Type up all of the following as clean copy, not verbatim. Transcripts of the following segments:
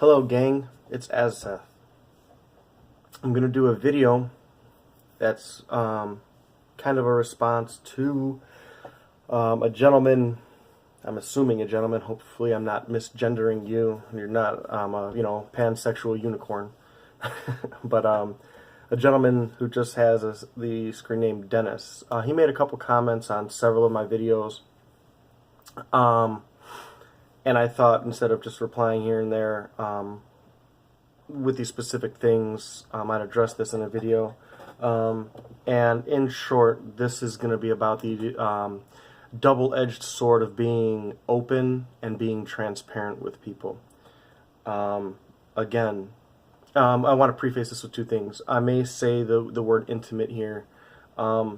Hello gang, it's Azseth. I'm going to do a video that's kind of a response to a gentleman. I'm assuming a gentleman. Hopefully I'm not misgendering you. You're not a pansexual unicorn. But a gentleman who just has the screen name Dennis. He made a couple comments on several of my videos. And I thought, instead of just replying here and there with these specific things, I'd address this in a video. And in short, this is going to be about the double-edged sword of being open and being transparent with people. Again, I want to preface this with two things. I may say the word intimate here. Now,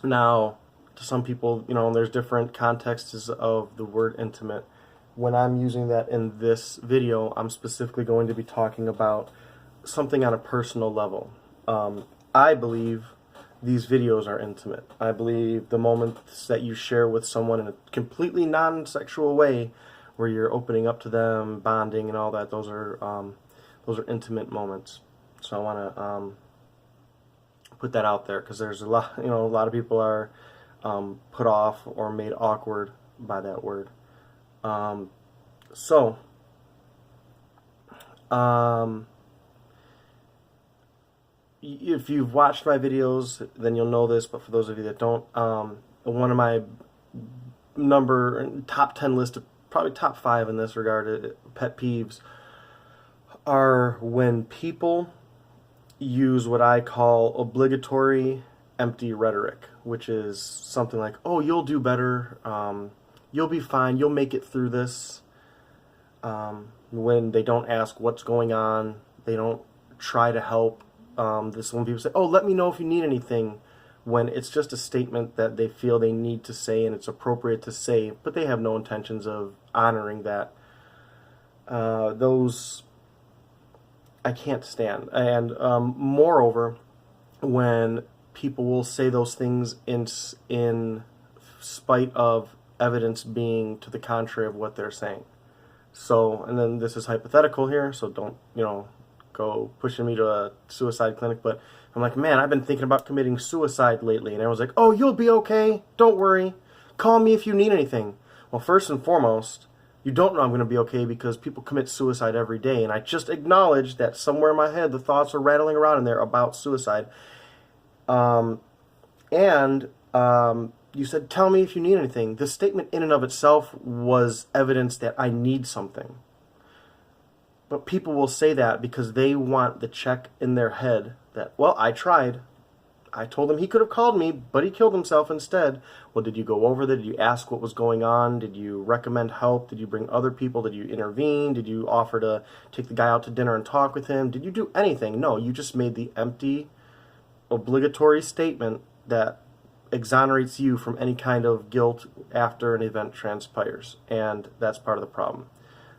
to some people, there's different contexts of the word intimate. When I'm using that in this video, I'm specifically going to be talking about something on a personal level. I believe these videos are intimate. I believe the moments that you share with someone in a completely non-sexual way, where you're opening up to them, bonding, and all that, those are intimate moments. So I want to put that out there, because there's a lot of people are put off or made awkward by that word. If you've watched my videos, then you'll know this, but for those of you that don't, one of my top 10 list of probably top 5 in this regard, pet peeves, are when people use what I call obligatory empty rhetoric, which is something like, oh, you'll do better, you'll be fine, you'll make it through this. When they don't ask what's going on, they don't try to help. When people say, oh, let me know if you need anything, when it's just a statement that they feel they need to say and it's appropriate to say, but they have no intentions of honoring that. Those I can't stand. And moreover, when people will say those things in spite of evidence being to the contrary of what they're saying. So, and then this is hypothetical here, so don't, go pushing me to a suicide clinic, but I'm like, man, I've been thinking about committing suicide lately, and everyone's like, oh, you'll be okay, don't worry, call me if you need anything. Well, first and foremost, you don't know I'm going to be okay, because people commit suicide every day, and I just acknowledged that somewhere in my head the thoughts are rattling around in there about suicide. You said, tell me if you need anything. This statement in and of itself was evidence that I need something. But people will say that because they want the check in their head that, well, I tried. I told him he could have called me, but he killed himself instead. Well, did you go over there? Did you ask what was going on? Did you recommend help? Did you bring other people? Did you intervene? Did you offer to take the guy out to dinner and talk with him? Did you do anything? No, you just made the empty, obligatory statement that exonerates you from any kind of guilt after an event transpires, and that's part of the problem.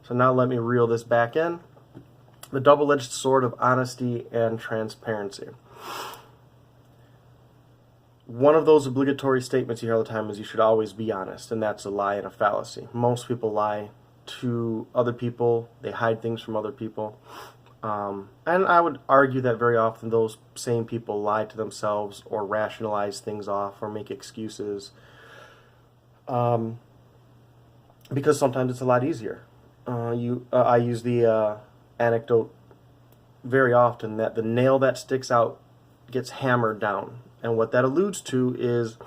So now let me reel this back in. The double-edged sword of honesty and transparency. One of those obligatory statements you hear all the time is you should always be honest, and that's a lie and a fallacy. Most people lie to other people. They hide things from other people. And I would argue that very often those same people lie to themselves or rationalize things off or make excuses, because sometimes it's a lot easier. I use the anecdote very often that the nail that sticks out gets hammered down, and what that alludes to is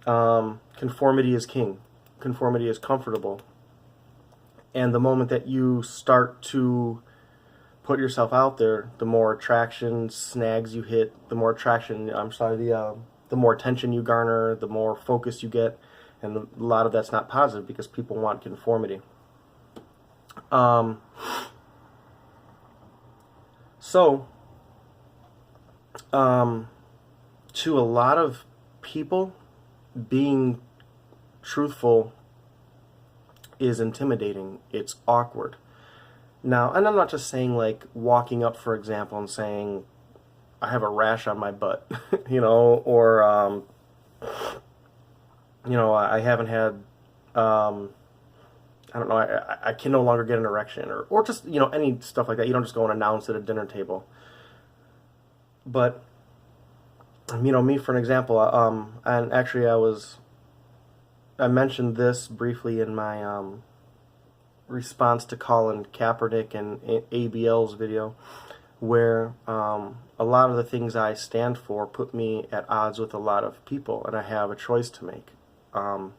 conformity is king. Conformity is comfortable, and the moment that you start to put yourself out there, the more attraction, snags you hit, the more attention you garner, the more focus you get, and a lot of that's not positive because people want conformity. To a lot of people, being truthful is intimidating. It's awkward. Now, and I'm not just saying like walking up, for example, and saying, I have a rash on my butt, or, I haven't had I don't know, I can no longer get an erection, or just, any stuff like that. You don't just go and announce at a dinner table. But, me for an example, and actually I mentioned this briefly in my response to Colin Kaepernick and ABL's video, where a lot of the things I stand for put me at odds with a lot of people, and I have a choice to make. I'm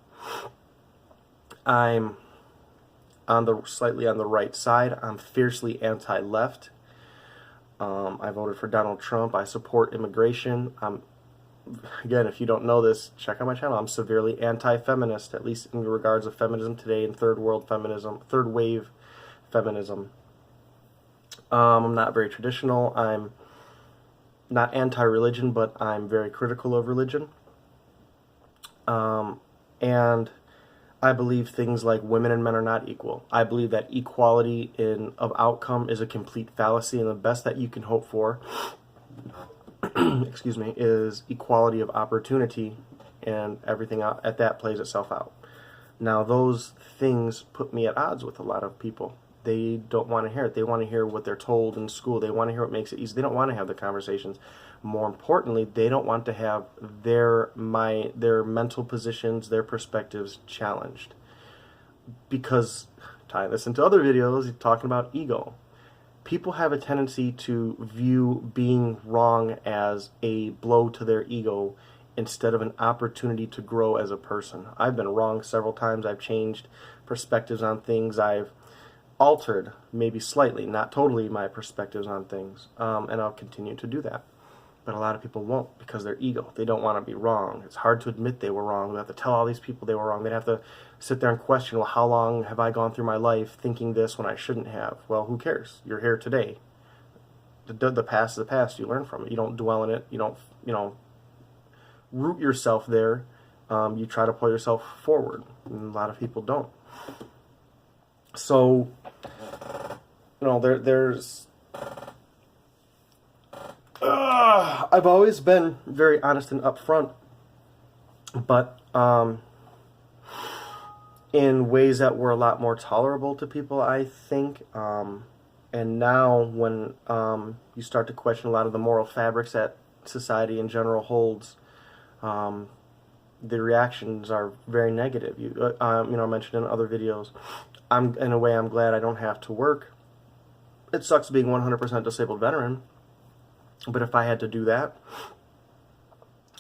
slightly on the right side. I'm fiercely anti-left. I voted for Donald Trump. I support immigration. Again, if you don't know this, check out my channel. I'm severely anti-feminist, at least in regards of feminism today and third wave feminism. I'm not very traditional. I'm not anti-religion, but I'm very critical of religion. And I believe things like women and men are not equal. I believe that equality of outcome is a complete fallacy, and the best that you can hope for excuse me, is equality of opportunity, and everything at that plays itself out. Now, those things put me at odds with a lot of people. They don't want to hear it. They want to hear what they're told in school. They want to hear what makes it easy. They don't want to have the conversations. More importantly, they don't want to have their mental positions, their perspectives challenged. Because, tying this into other videos, talking about ego. People have a tendency to view being wrong as a blow to their ego instead of an opportunity to grow as a person. I've been wrong several times. I've changed perspectives on things. I've altered, maybe slightly, not totally, my perspectives on things. And I'll continue to do that. But a lot of people won't, because their ego. They don't want to be wrong. It's hard to admit they were wrong. They have to tell all these people they were wrong. They'd have to sit there and question, well, how long have I gone through my life thinking this when I shouldn't have? Well, who cares? You're here today. The past is the past. You learn from it. You don't dwell in it. You don't, root yourself there. You try to pull yourself forward. And a lot of people don't. So, there's... I've always been very honest and upfront, but in ways that were a lot more tolerable to people, I think. And now when you start to question a lot of the moral fabrics that society in general holds, the reactions are very negative. I mentioned in other videos, in a way I'm glad I don't have to work. It sucks being 100% disabled veteran. But if I had to do that,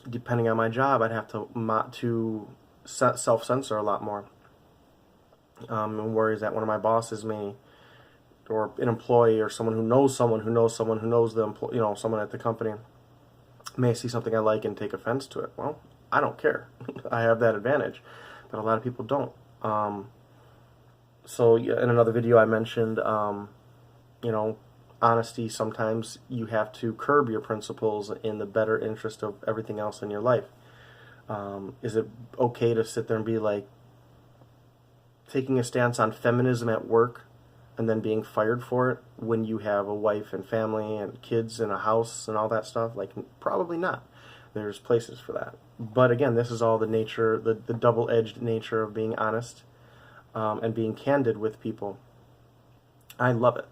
depending on my job, I'd have to self-censor a lot more. And worries that one of my bosses may, or an employee, or someone who knows someone who knows someone who knows the someone at the company, may see something I like and take offense to it. Well, I don't care. I have that advantage, but a lot of people don't. So in another video I mentioned, honesty, sometimes you have to curb your principles in the better interest of everything else in your life. Is it okay to sit there and be like, taking a stance on feminism at work and then being fired for it when you have a wife and family and kids and a house and all that stuff? Like, probably not. There's places for that. But again, this is all the nature, the double-edged nature of being honest and being candid with people. I love it.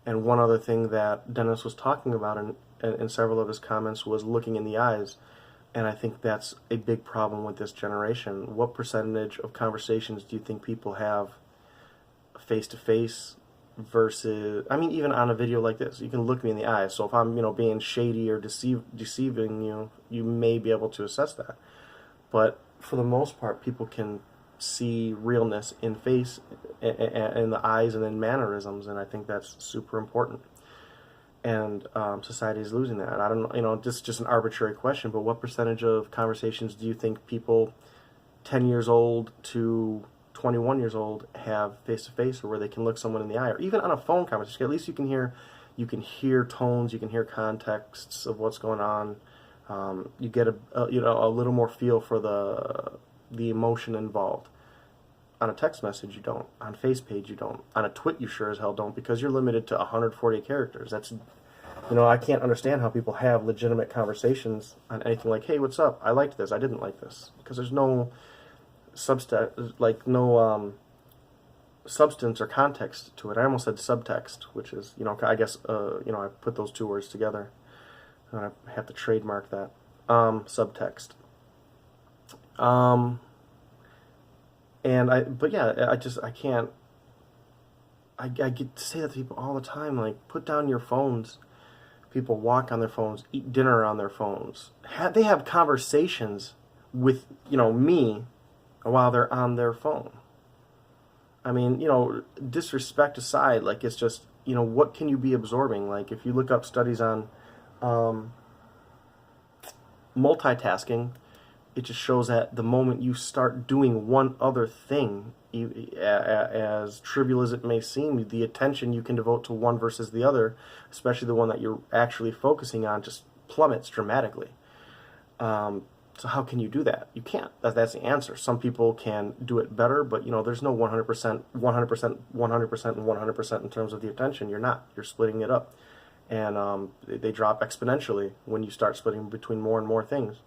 And one other thing that Dennis was talking about in several of his comments was looking in the eyes. And I think that's a big problem with this generation. What percentage of conversations do you think people have face-to-face versus, even on a video like this, you can look me in the eyes. So if I'm, being shady or deceiving you, you may be able to assess that. But for the most part, people can see realness in face, in the eyes, and in mannerisms, and I think that's super important. And society is losing that. I don't know, this is just an arbitrary question, but what percentage of conversations do you think people 10 years old to 21 years old have face-to-face, or where they can look someone in the eye, or even on a phone conversation? At least you can hear tones, you can hear contexts of what's going on. You get a little more feel for the emotion involved. On a text message, you don't. On FacePage, you don't. On a tweet, you sure as hell don't, because you're limited to 140 characters. That's, I can't understand how people have legitimate conversations on anything like, hey, what's up? I liked this. I didn't like this. Because there's no substance or context to it. I almost said subtext, which is, I guess, I put those two words together. I have to trademark that. Subtext. But yeah, I can't. I get to say that to people all the time. Like, put down your phones. People walk on their phones, eat dinner on their phones. They have conversations with, me while they're on their phone. I mean, disrespect aside, like, it's just, what can you be absorbing? Like, if you look up studies on multitasking, it just shows that the moment you start doing one other thing, as trivial as it may seem, the attention you can devote to one versus the other, especially the one that you're actually focusing on, just plummets dramatically. So how can you do that? You can't. That's the answer. Some people can do it better, but there's no 100%, 100%, 100%, and 100% in terms of the attention. You're not. You're splitting it up, and they drop exponentially when you start splitting between more and more things.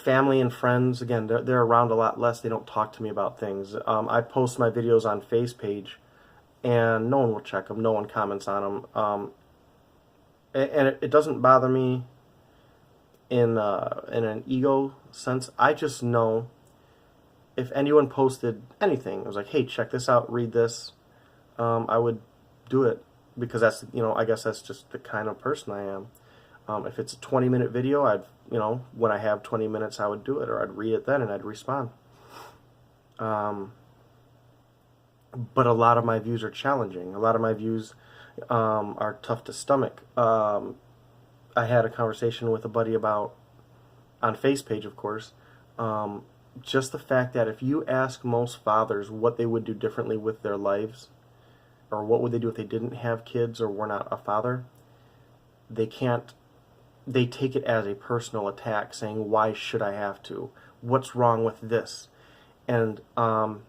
Family and friends, again, they're around a lot less. They don't talk to me about things. I post my videos on Face page, and no one will check them. No one comments on them. And it doesn't bother me in an ego sense. I just know if anyone posted anything, I was like, hey, check this out, read this, I would do it, because that's, I guess that's just the kind of person I am. If it's a 20-minute video, when I have 20 minutes, I would do it, or I'd read it then and I'd respond. But a lot of my views are challenging. A lot of my views are tough to stomach. I had a conversation with a buddy about, on Face page, of course, just the fact that if you ask most fathers what they would do differently with their lives, or what would they do if they didn't have kids or were not a father, they take it as a personal attack, saying, why should I have to? What's wrong with this? And I'm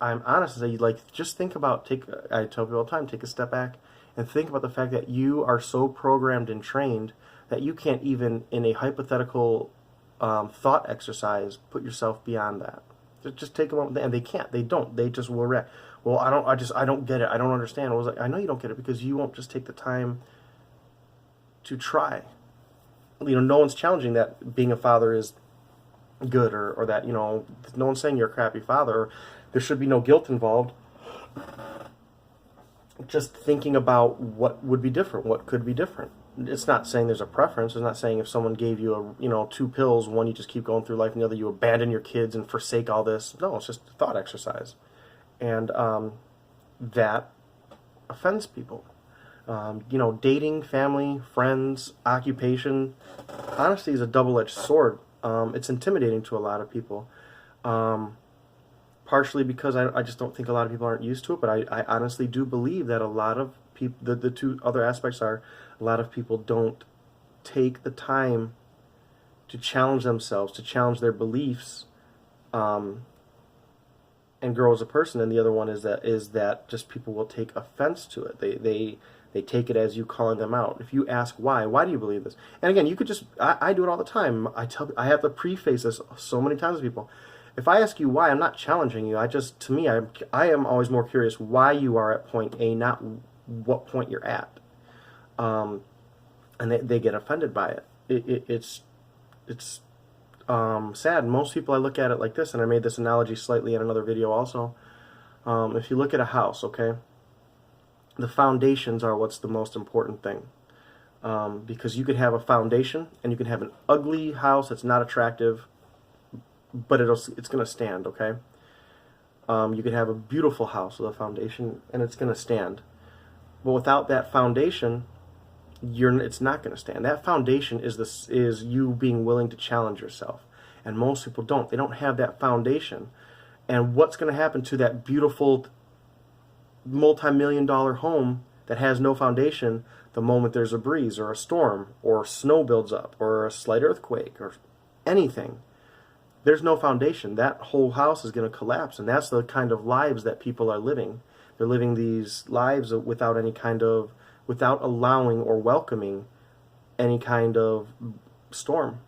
honest to say, just think about, I tell people all the time, take a step back and think about the fact that you are so programmed and trained that you can't even, in a hypothetical thought exercise, put yourself beyond that. Just take a moment, and they can't, they don't, they just will react. Well, I don't get it, I don't understand. I was like, I know you don't get it because you won't just take the time to try. No one's challenging that being a father is good, or that, no one's saying you're a crappy father, or there should be no guilt involved. Just thinking about what would be different, what could be different. It's not saying there's a preference. It's not saying if someone gave you 2 pills, one you just keep going through life, and the other you abandon your kids and forsake all this. No, it's just a thought exercise. And that offends people. Dating, family, friends, occupation, honesty is a double-edged sword. It's intimidating to a lot of people. Partially because I just don't think a lot of people aren't used to it, but I honestly do believe that a lot of people, the two other aspects are, a lot of people don't take the time to challenge themselves, to challenge their beliefs, and grow as a person. And the other one is that just people will take offense to it. They take it as you calling them out. If you ask why do you believe this? And again, you could just, I do it all the time. I have to preface this so many times to people. If I ask you why, I'm not challenging you. To me, I am always more curious why you are at point A, not what point you're at. And they get offended by it. It's sad. Most people, I look at it like this, and I made this analogy slightly in another video also. If you look at a house, okay, the foundations are what's the most important thing. Because you could have a foundation, and you can have an ugly house that's not attractive, but it's going to stand, okay? You could have a beautiful house with a foundation, and it's going to stand. But without that foundation, it's not going to stand. That foundation is you being willing to challenge yourself. And most people don't. They don't have that foundation. And what's going to happen to that beautiful multi-million-dollar home that has no foundation the moment there's a breeze or a storm or snow builds up or a slight earthquake or anything? There's no foundation. That whole house is going to collapse, and that's the kind of lives that people are living. They're living these lives without allowing or welcoming any kind of storm.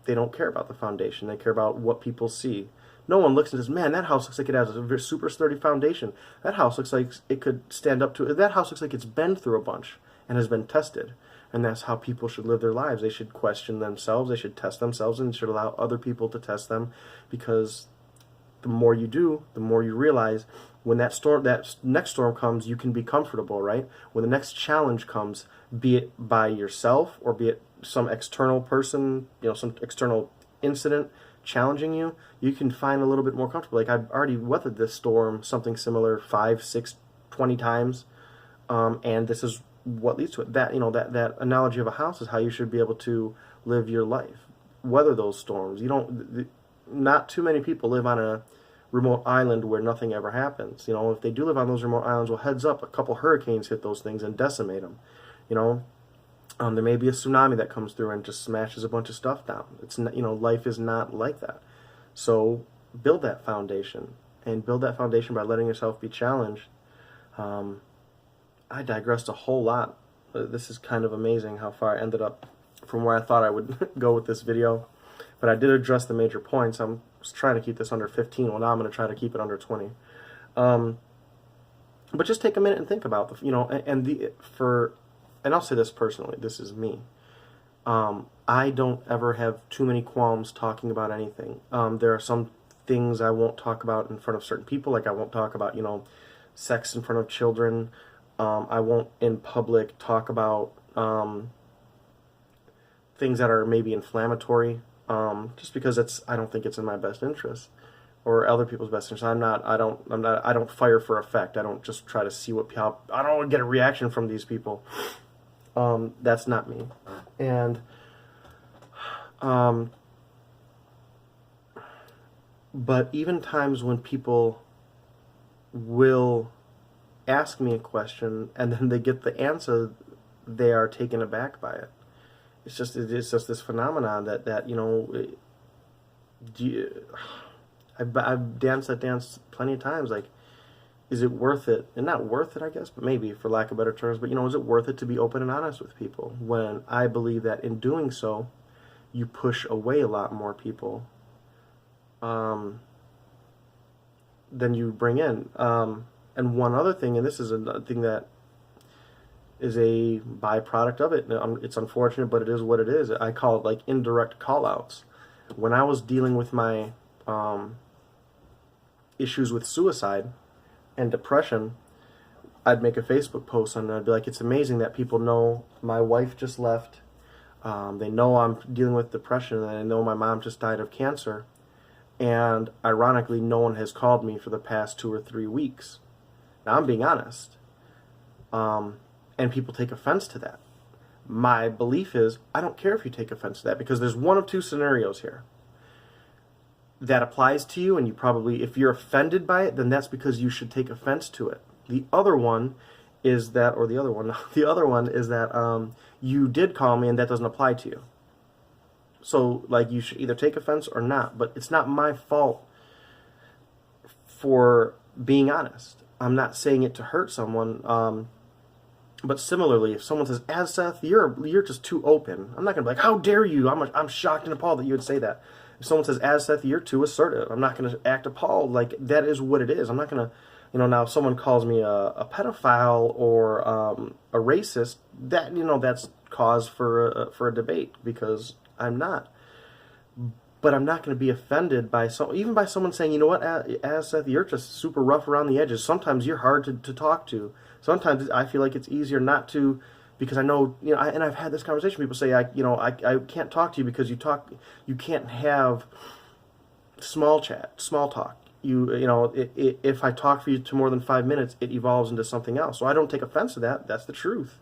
They don't care about the foundation. They care about what people see. No one looks and says, man, that house looks like it has a super sturdy foundation. That house looks like it could stand up to it. That house looks like it's been through a bunch and has been tested. And that's how people should live their lives. They should question themselves. They should test themselves and should allow other people to test them, because the more you do, the more you realize when that next storm comes, you can be comfortable, right? When the next challenge comes, be it by yourself or be it some external person, some external incident challenging you, you can find a little bit more comfortable. Like, I've already weathered this storm, something similar, 5, 6, 20 times, and this is what leads to it. That analogy of a house is how you should be able to live your life, weather those storms. Not too many people live on a remote island where nothing ever happens. If they do live on those remote islands, well, heads up, a couple hurricanes hit those things and decimate them. There may be a tsunami that comes through and just smashes a bunch of stuff down. It's not, life is not like that. So build that foundation, and build that foundation by letting yourself be challenged. I digressed a whole lot. This is kind of amazing how far I ended up from where I thought I would go with this video. But I did address the major points. I was trying to keep this under 15. Well, now I'm going to try to keep it under 20. But just take a minute and think about and I'll say this personally. This is me. I don't ever have too many qualms talking about anything. There are some things I won't talk about in front of certain people. Like, I won't talk about, sex in front of children. I won't in public talk about things that are maybe inflammatory, just because I don't think it's in my best interest or other people's best interest. I don't fire for effect. I don't just try to see I don't want to get a reaction from these people. That's not me. And but even times when people will ask me a question and then they get the answer, they are taken aback by it. It's just this phenomenon that I've danced that dance plenty of times. Like, is it worth it? And not worth it, I guess, but maybe, for lack of better terms. But is it worth it to be open and honest with people, when I believe that in doing so, you push away a lot more people than you bring in. And one other thing, and this is a thing that is a byproduct of it. It's unfortunate, but it is what it is. I call it like indirect call-outs. When I was dealing with my issues with suicide and depression, I'd make a Facebook post and I'd be like, it's amazing that people know my wife just left. They know I'm dealing with depression, and they know my mom just died of cancer. And ironically, no one has called me for the past 2 or 3 weeks. Now, I'm being honest. And people take offense to that. My belief is, I don't care if you take offense to that, because there's one of two scenarios here. That applies to you, and you probably, if you're offended by it, then that's because you should take offense to it. The other one is that, you did call me and that doesn't apply to you. So, like, you should either take offense or not, but it's not my fault for being honest. I'm not saying it to hurt someone, but similarly, if someone says, Seth, you're just too open, I'm not going to be like, how dare you, I'm shocked and appalled that you would say that. If someone says, Seth, you're too assertive, I'm not going to act appalled. Like, that is what it is. I'm not going to, now if someone calls me a pedophile or a racist, that, that's cause for a debate, because I'm not. But I'm not going to be offended by even by someone saying, you know what, Seth, you're just super rough around the edges. Sometimes you're hard to talk to. Sometimes I feel like it's easier not to, because I know, and I've had this conversation. People say, I can't talk to you because you can't have small talk. If I talk for you to more than 5 minutes, it evolves into something else. So I don't take offense to that. That's the truth.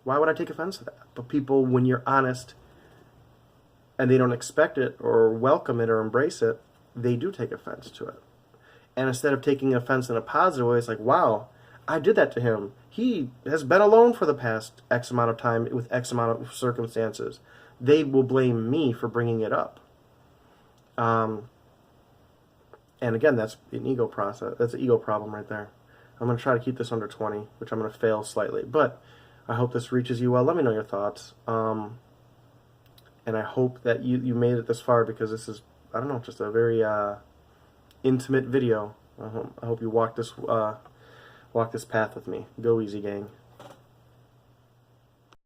Why would I take offense to that? But people, when you're honest and they don't expect it or welcome it or embrace it, they do take offense to it. And instead of taking offense in a positive way, it's like, wow, I did that to him. He has been alone for the past X amount of time with X amount of circumstances. They will blame me for bringing it up. And again, that's an ego process. That's an ego problem right there. I'm going to try to keep this under 20, which I'm going to fail slightly. But I hope this reaches you well. Let me know your thoughts. And I hope that you made it this far, because this is, I don't know, just a very intimate video. I hope you walk this path with me. Go easy, gang.